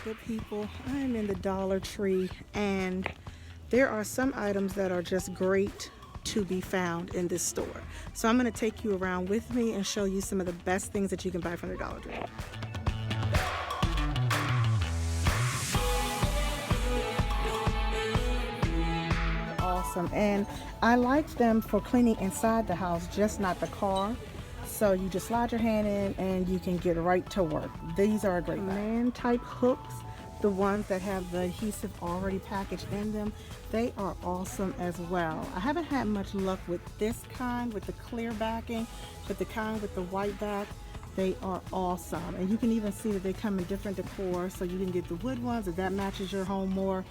Good people, I'm in the Dollar Tree and there are some items that are just great to be found in this store. So I'm going to take you around with me and show you some of the best things that you can buy from the Dollar Tree. Awesome, and I like them for cleaning inside the house, just not the car. So you just slide your hand in and you can get right to work. These are a great man type hooks, the ones that have the adhesive already packaged in them. They are awesome as well. I haven't had much luck with this kind with the clear backing, but the kind with the white back, they are awesome. And you can even see that they come in different decor, so you can get the wood ones if that matches your home more.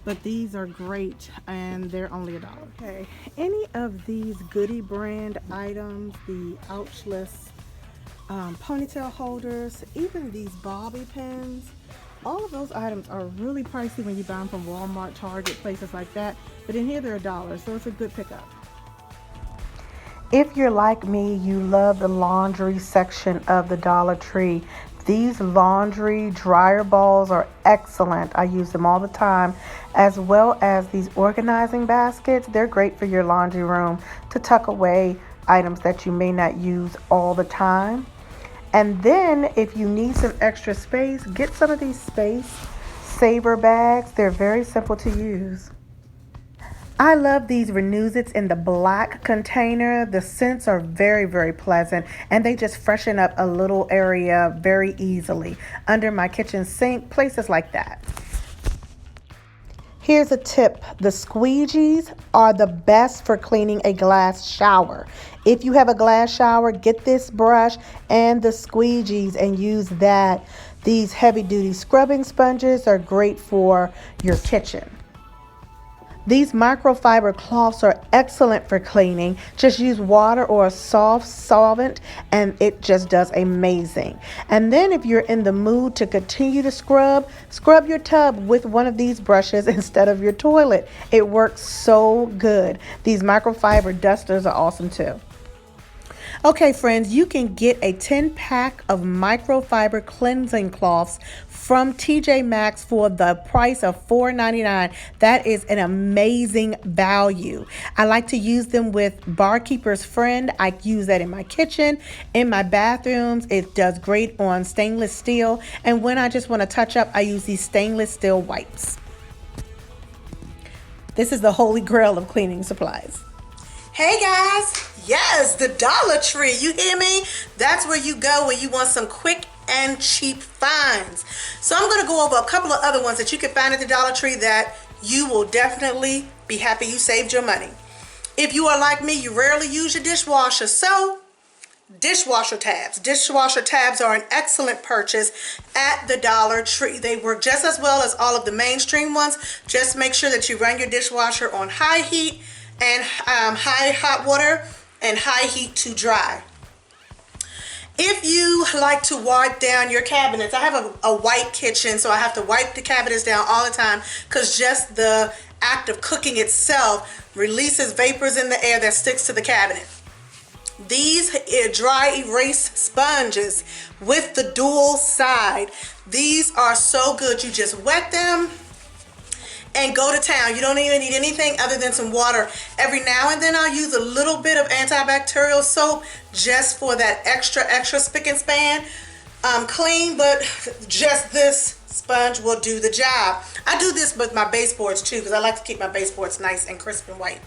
But these are great and they're only $1. Okay, any of these Goody brand items, the ouchless ponytail holders, even these bobby pins, all of those items are really pricey when you buy them from Walmart, Target, places like that. But in here they're $1, so it's a good pickup. If you're like me, you love the laundry section of the Dollar Tree. These laundry dryer balls are excellent. I use them all the time, as well as these organizing baskets. They're great for your laundry room to tuck away items that you may not use all the time. And then if you need some extra space, get some of these space saver bags. They're very simple to use. I love these Renews-Its in the black container. The scents are very, very pleasant, and they just freshen up a little area very easily. Under my kitchen sink, places like that. Here's a tip. The squeegees are the best for cleaning a glass shower. If you have a glass shower, get this brush and the squeegees and use that. These heavy-duty scrubbing sponges are great for your kitchen. These microfiber cloths are excellent for cleaning. Just use water or a soft solvent and it just does amazing. And then if you're in the mood to continue to scrub your tub with one of these brushes instead of your toilet. It works so good. These microfiber dusters are awesome too. Okay, friends, you can get a 10-pack of microfiber cleansing cloths from TJ Maxx for the price of $4.99. That is an amazing value. I like to use them with Barkeeper's Friend. I use that in my kitchen, in my bathrooms. It does great on stainless steel. And when I just want to touch up, I use these stainless steel wipes. This is the holy grail of cleaning supplies. Hey guys, yes, the Dollar Tree, you hear me? That's where you go when you want some quick and cheap finds. So I'm going to go over a couple of other ones that you can find at the Dollar Tree that you will definitely be happy you saved your money. If you are like me, you rarely use your dishwasher, so dishwasher tabs. Dishwasher tabs are an excellent purchase at the Dollar Tree. They work just as well as all of the mainstream ones. Just make sure that you run your dishwasher on high heat and high hot water and high heat to dry. If you like to wipe down your cabinets, I have a white kitchen, so I have to wipe the cabinets down all the time because just the act of cooking itself releases vapors in the air that sticks to the cabinet. These dry erase sponges with the dual side, these are so good. You just wet them and go to town. You don't even need anything other than some water. Every now and then I'll use a little bit of antibacterial soap just for that extra spick and span clean, but just this sponge will do the job. I do this with my baseboards too because I like to keep my baseboards nice and crisp and white.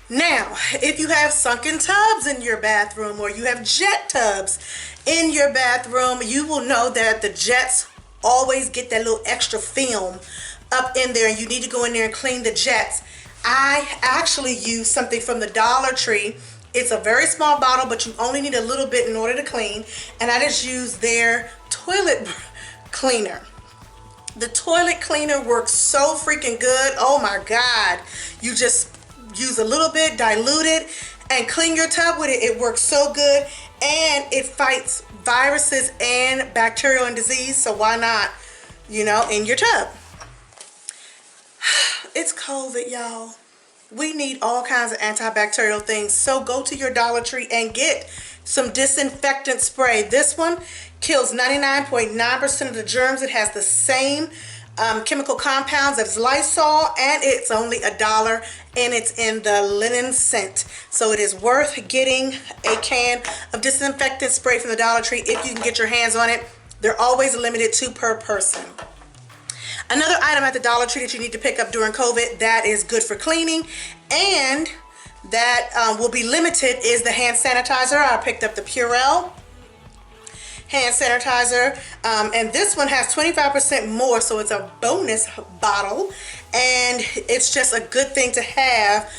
Now, if you have sunken tubs in your bathroom or you have jet tubs in your bathroom, you will know that the jets always get that little extra film up in there and you need to go in there and clean the jets. I actually use something from the Dollar Tree. It's a very small bottle, but you only need a little bit in order to clean, and I just use their toilet cleaner. The toilet cleaner works so freaking good. Oh my God. You just use a little bit, dilute it, and clean your tub with it. It works so good, and it fights viruses and bacterial and disease, so why not, you know, in your tub. It's COVID, y'all. We need all kinds of antibacterial things, so go to your Dollar Tree and get some disinfectant spray. This one kills 99.9% of the germs. It has the same chemical compounds as Lysol, and it's only $1, and it's in the linen scent. So it is worth getting a can of disinfectant spray from the Dollar Tree if you can get your hands on it. They're always limited to per person. Another item at the Dollar Tree that you need to pick up during COVID that is good for cleaning and that will be limited is the hand sanitizer. I picked up the Purell hand sanitizer, and this one has 25% more, so it's a bonus bottle, and it's just a good thing to have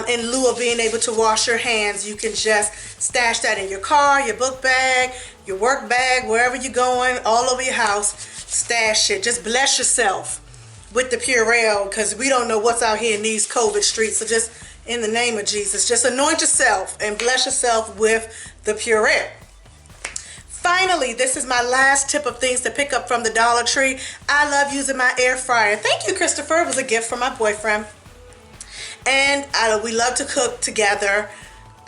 in lieu of being able to wash your hands. You can just stash that in your car, your book bag, your work bag, wherever you're going, all over your house. Stash it. Just bless yourself with the Purell, because we don't know what's out here in these COVID streets. So just in the name of Jesus, just anoint yourself and bless yourself with the Purell. Finally, this is my last tip of things to pick up from the Dollar Tree. I love using my air fryer. Thank you, Christopher. It was a gift from my boyfriend. And we love to cook together.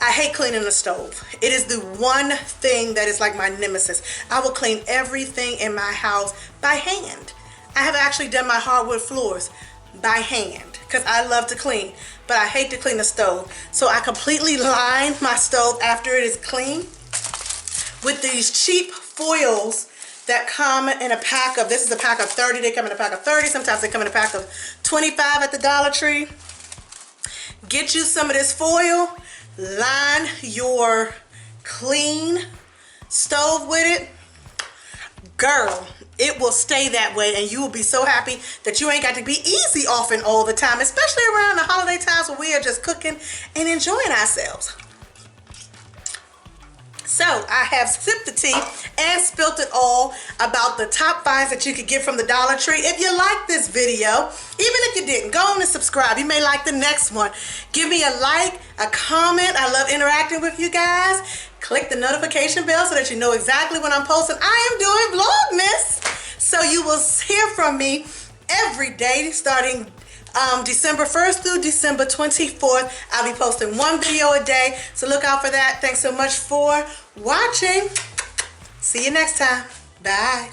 I hate cleaning the stove. It is the one thing that is like my nemesis. I will clean everything in my house by hand. I have actually done my hardwood floors by hand because I love to clean, but I hate to clean the stove. So I completely line my stove after it is clean with these cheap foils that come in a pack of, this is a pack of 30, they come in a pack of 30, sometimes they come in a pack of 25 at the Dollar Tree. Get you some of this foil, line your clean stove with it. Girl, it will stay that way, and you will be so happy that you ain't got to be easy often all the time, especially around the holiday times when we are just cooking and enjoying ourselves. So I have sipped the tea and spilt it all about the top finds that you could get from the Dollar Tree. If you like this video, even if you didn't, go on and subscribe. You may like the next one. Give me a like, a comment. I love interacting with you guys. Click the notification bell so that you know exactly when I'm posting. I am doing Vlogmas, so you will hear from me every day starting December 1st through December 24th. I'll be posting one video a day, so look out for that. Thanks so much for watching. See you next time. Bye.